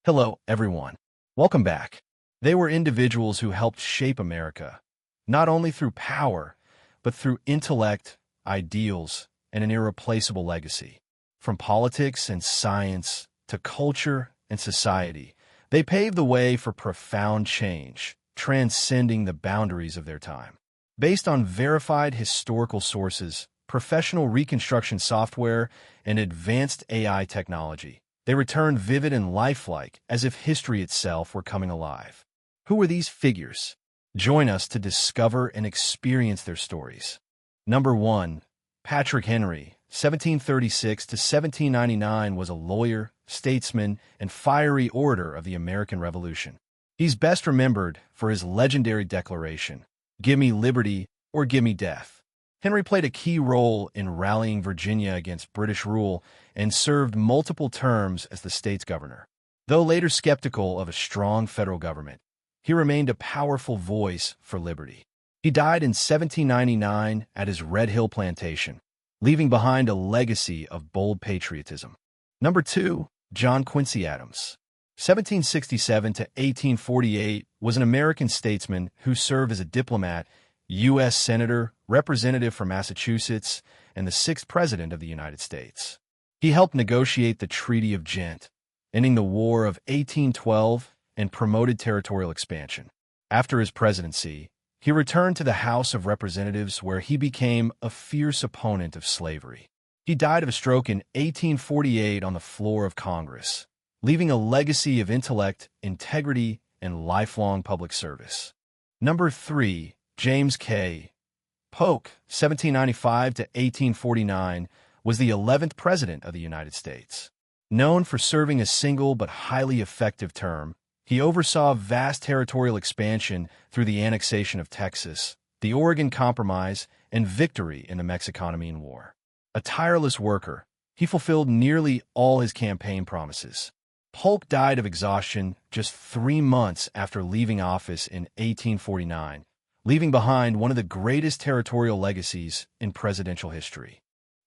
Hello, everyone. Welcome back. They were individuals who helped shape America, not only through power, but through intellect, ideals, and an irreplaceable legacy. From politics and science to culture and society, they paved the way for profound change, transcending the boundaries of their time. Based on verified historical sources, professional reconstruction software, and advanced AI technology, they returned vivid and lifelike, as if history itself were coming alive. Who were these figures? Join us to discover and experience their stories. Number 1. Patrick Henry, 1736 to 1799, was a lawyer, statesman, and fiery orator of the American Revolution. He's best remembered for his legendary declaration, "Give me liberty or give me death." Henry played a key role in rallying Virginia against British rule and served multiple terms as the state's governor. Though later skeptical of a strong federal government, he remained a powerful voice for liberty. He died in 1799 at his Red Hill plantation, leaving behind a legacy of bold patriotism. Number 2. John Quincy Adams, 1767 to 1848, was an American statesman who served as a diplomat, U.S. Senator, Representative from Massachusetts, and the 6th President of the United States. He helped negotiate the Treaty of Ghent, ending the War of 1812, and promoted territorial expansion. After his presidency, he returned to the House of Representatives, where he became a fierce opponent of slavery. He died of a stroke in 1848 on the floor of Congress, leaving a legacy of intellect, integrity, and lifelong public service. Number 3. James K. Polk, 1795 to 1849, was the 11th President of the United States. Known for serving a single but highly effective term, he oversaw vast territorial expansion through the annexation of Texas, the Oregon Compromise, and victory in the Mexican War. A tireless worker, he fulfilled nearly all his campaign promises. Polk died of exhaustion just 3 months after leaving office in 1849, leaving behind one of the greatest territorial legacies in presidential history.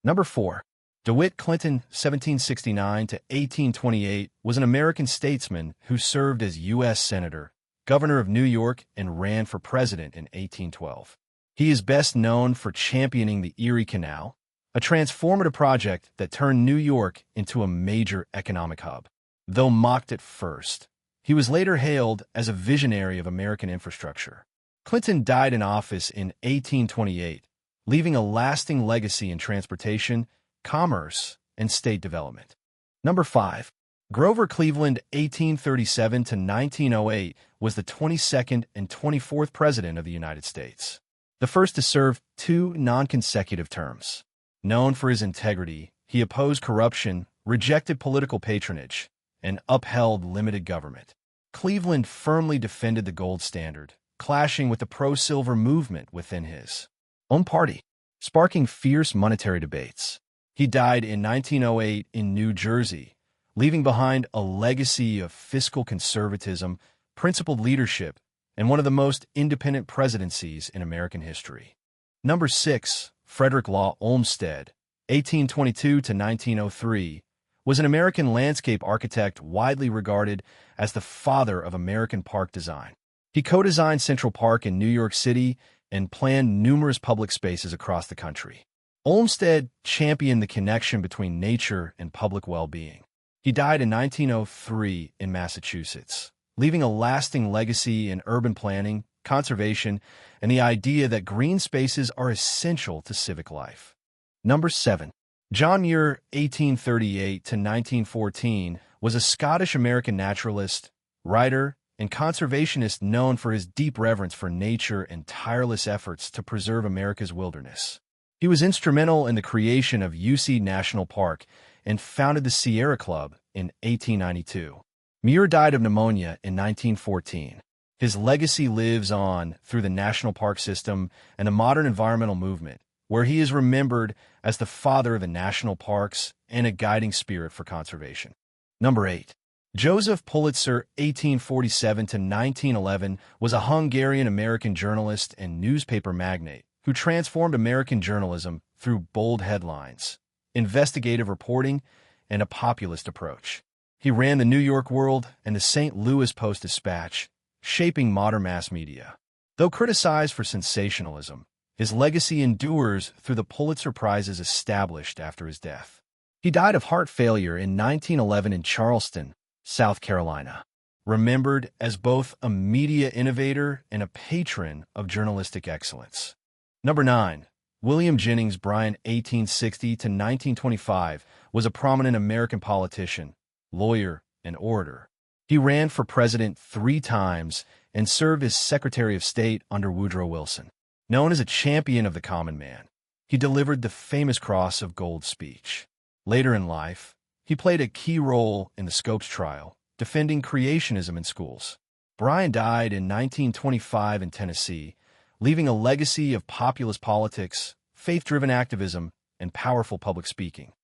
Number 4. DeWitt Clinton, 1769 to 1828, was an American statesman who served as U.S. Senator, Governor of New York, and ran for president in 1812. He is best known for championing the Erie Canal, a transformative project that turned New York into a major economic hub. Though mocked at first, he was later hailed as a visionary of American infrastructure. Clinton died in office in 1828, leaving a lasting legacy in transportation, commerce, and state development. Number 5. Grover Cleveland, 1837 to 1908, was the 22nd and 24th President of the United States, the first to serve 2 non-consecutive terms. Known for his integrity, he opposed corruption, rejected political patronage, and upheld limited government. Cleveland firmly defended the gold standard, clashing with the pro-silver movement within his own party, sparking fierce monetary debates. He died in 1908 in New Jersey, leaving behind a legacy of fiscal conservatism, principled leadership, and one of the most independent presidencies in American history. Number 6. Frederick Law Olmsted, 1822 to 1903, was an American landscape architect widely regarded as the father of American park design. He co-designed Central Park in New York City and planned numerous public spaces across the country. Olmsted championed the connection between nature and public well-being. He died in 1903 in Massachusetts, leaving a lasting legacy in urban planning, conservation, and the idea that green spaces are essential to civic life. Number 7. John Muir, 1838 to 1914, was a Scottish-American naturalist, writer, and conservationist known for his deep reverence for nature and tireless efforts to preserve America's wilderness. He was instrumental in the creation of UC National Park and founded the Sierra Club in 1892. Muir died of pneumonia in 1914. His legacy lives on through the national park system and the modern environmental movement, where he is remembered as the father of the national parks and a guiding spirit for conservation. Number 8. Joseph Pulitzer, 1847 to 1911, was a Hungarian-American journalist and newspaper magnate who transformed American journalism through bold headlines, investigative reporting, and a populist approach. He ran the New York World and the St. Louis Post-Dispatch, shaping modern mass media. Though criticized for sensationalism, his legacy endures through the Pulitzer Prizes established after his death. He died of heart failure in 1911 in Charleston, South Carolina, remembered as both a media innovator and a patron of journalistic excellence. Number 9. William Jennings Bryan, 1860 to 1925, was a prominent American politician, lawyer, and orator. He ran for president 3 times and served as Secretary of State under Woodrow Wilson. Known as a champion of the common man, he delivered the famous Cross of Gold speech. Later in life, he played a key role in the Scopes trial, defending creationism in schools. Bryan died in 1925 in Tennessee, leaving a legacy of populist politics, faith-driven activism, and powerful public speaking.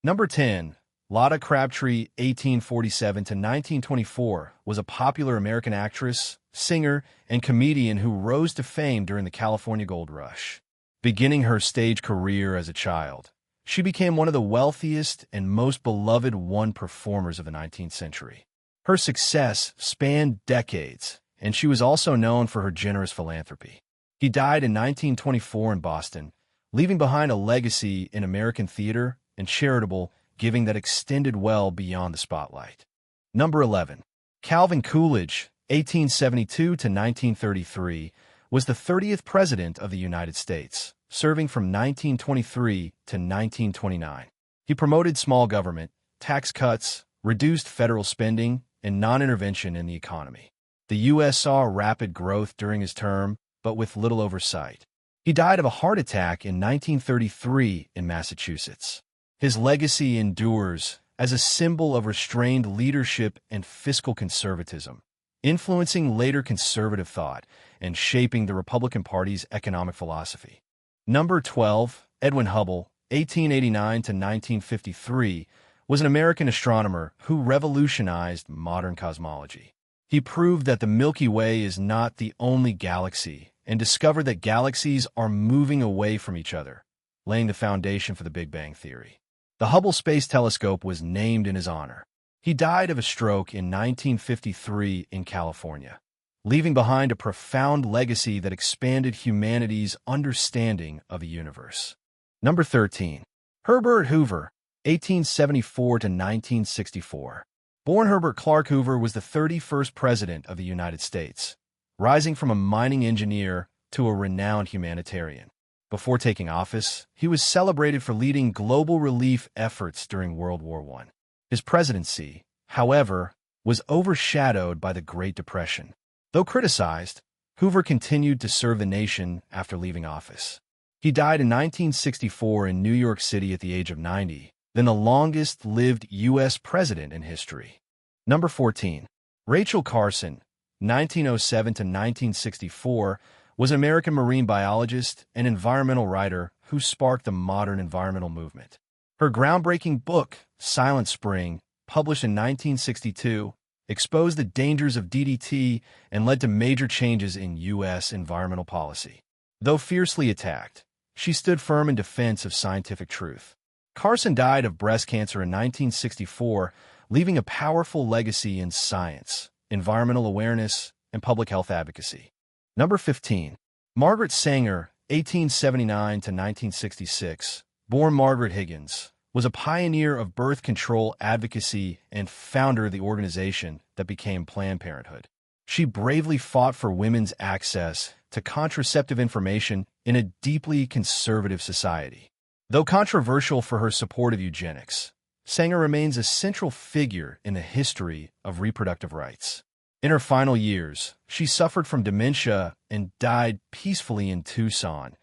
Number 10. Lotta Crabtree, 1847 to 1924, was a popular American actress, singer, and comedian who rose to fame during the California Gold Rush. Beginning her stage career as a child, she became one of the wealthiest and most beloved performers of the 19th century. Her success spanned decades, and she was also known for her generous philanthropy. He died in 1924 in Boston, leaving behind a legacy in American theater and charitable giving that extended well beyond the spotlight. Number 11. Calvin Coolidge, 1872 to 1933, was the 30th President of the United States, serving from 1923 to 1929. He promoted small government, tax cuts, reduced federal spending, and non-intervention in the economy. The U.S. saw rapid growth during his term, but with little oversight. He died of a heart attack in 1933 in Massachusetts. His legacy endures as a symbol of restrained leadership and fiscal conservatism, influencing later conservative thought and shaping the Republican Party's economic philosophy. Number 12. Edwin Hubble, 1889 to 1953, was an American astronomer who revolutionized modern cosmology. He proved that the Milky Way is not the only galaxy and discovered that galaxies are moving away from each other, laying the foundation for the Big Bang Theory. The Hubble Space Telescope was named in his honor. He died of a stroke in 1953 in California, leaving behind a profound legacy that expanded humanity's understanding of the universe. Number 13. Herbert Hoover, 1874 to 1964. Born Herbert Clark Hoover was the 31st President of the United States, rising from a mining engineer to a renowned humanitarian. Before taking office, he was celebrated for leading global relief efforts during World War I. His presidency, however, was overshadowed by the Great Depression. Though criticized, Hoover continued to serve the nation after leaving office. He died in 1964 in New York City at the age of 90, then the longest-lived U.S. president in history. Number 14. Rachel Carson, 1907 to 1964, was an American marine biologist and environmental writer who sparked the modern environmental movement. Her groundbreaking book, Silent Spring, published in 1962, exposed the dangers of DDT and led to major changes in U.S. environmental policy. Though fiercely attacked, she stood firm in defense of scientific truth. Carson died of breast cancer in 1964, leaving a powerful legacy in science, environmental awareness, and public health advocacy. Number 15. Margaret Sanger, 1879 to 1966, born Margaret Higgins, was a pioneer of birth control advocacy and founder of the organization that became Planned Parenthood. She bravely fought for women's access to contraceptive information in a deeply conservative society. Though controversial for her support of eugenics, Sanger remains a central figure in the history of reproductive rights. In her final years, she suffered from dementia and died peacefully in Tucson,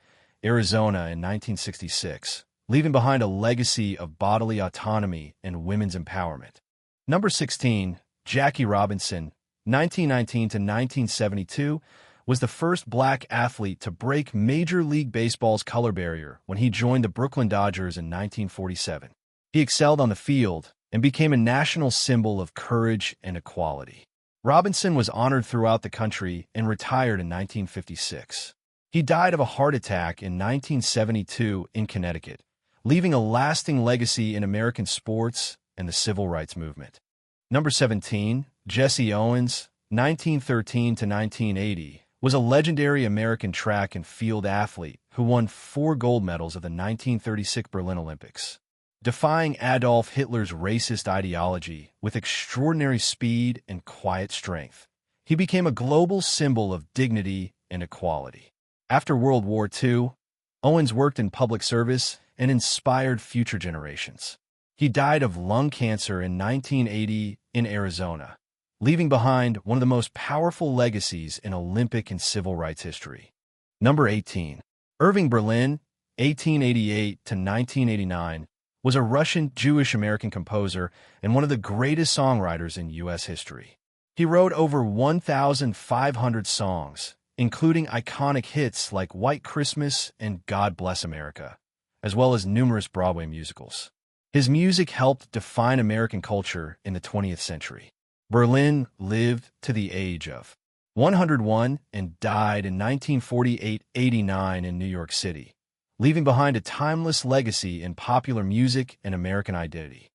Arizona in 1966, leaving behind a legacy of bodily autonomy and women's empowerment. Number 16. Jackie Robinson, 1919 to 1972, was the first black athlete to break Major League Baseball's color barrier when he joined the Brooklyn Dodgers in 1947. He excelled on the field and became a national symbol of courage and equality. Robinson was honored throughout the country and retired in 1956. He died of a heart attack in 1972 in Connecticut, leaving a lasting legacy in American sports and the civil rights movement. Number 17, Jesse Owens, 1913 to 1980, was a legendary American track and field athlete who won 4 gold medals at the 1936 Berlin Olympics. Defying Adolf Hitler's racist ideology with extraordinary speed and quiet strength, he became a global symbol of dignity and equality. After World War II, Owens worked in public service and inspired future generations. He died of lung cancer in 1980 in Arizona, leaving behind one of the most powerful legacies in Olympic and civil rights history. Number 18. Irving Berlin, 1888 to 1989, was a Russian Jewish-American composer and one of the greatest songwriters in U.S. history. He wrote over 1,500 songs, including iconic hits like White Christmas and God Bless America, as well as numerous Broadway musicals. His music helped define American culture in the 20th century. Berlin lived to the age of 101 and died in 1948-89 in New York City, leaving behind a timeless legacy in popular music and American identity.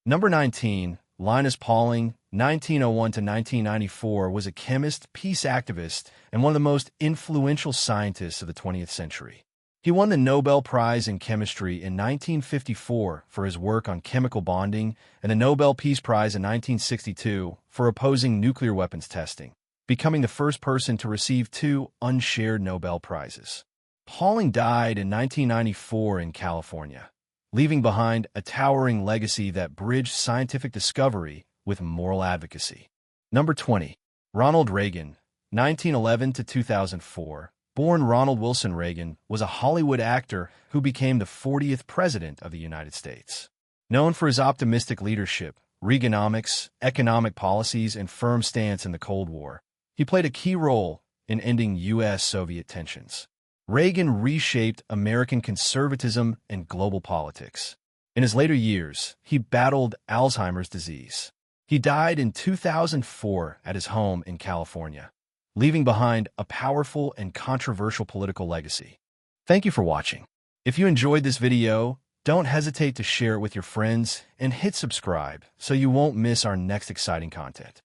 Number 19, Linus Pauling, 1901 to 1994, was a chemist, peace activist, and one of the most influential scientists of the 20th century. He won the Nobel Prize in Chemistry in 1954 for his work on chemical bonding and the Nobel Peace Prize in 1962 for opposing nuclear weapons testing, becoming the first person to receive 2 unshared Nobel Prizes. Pauling died in 1994 in California, leaving behind a towering legacy that bridged scientific discovery with moral advocacy. Number 20. Ronald Reagan, 1911 to 2004. Born Ronald Wilson Reagan, was a Hollywood actor who became the 40th President of the United States. Known for his optimistic leadership, Reaganomics, economic policies, and firm stance in the Cold War, he played a key role in ending U.S.-Soviet tensions. Reagan reshaped American conservatism and global politics. In his later years, he battled Alzheimer's disease. He died in 2004 at his home in California, leaving behind a powerful and controversial political legacy. Thank you for watching. If you enjoyed this video, don't hesitate to share it with your friends and hit subscribe so you won't miss our next exciting content.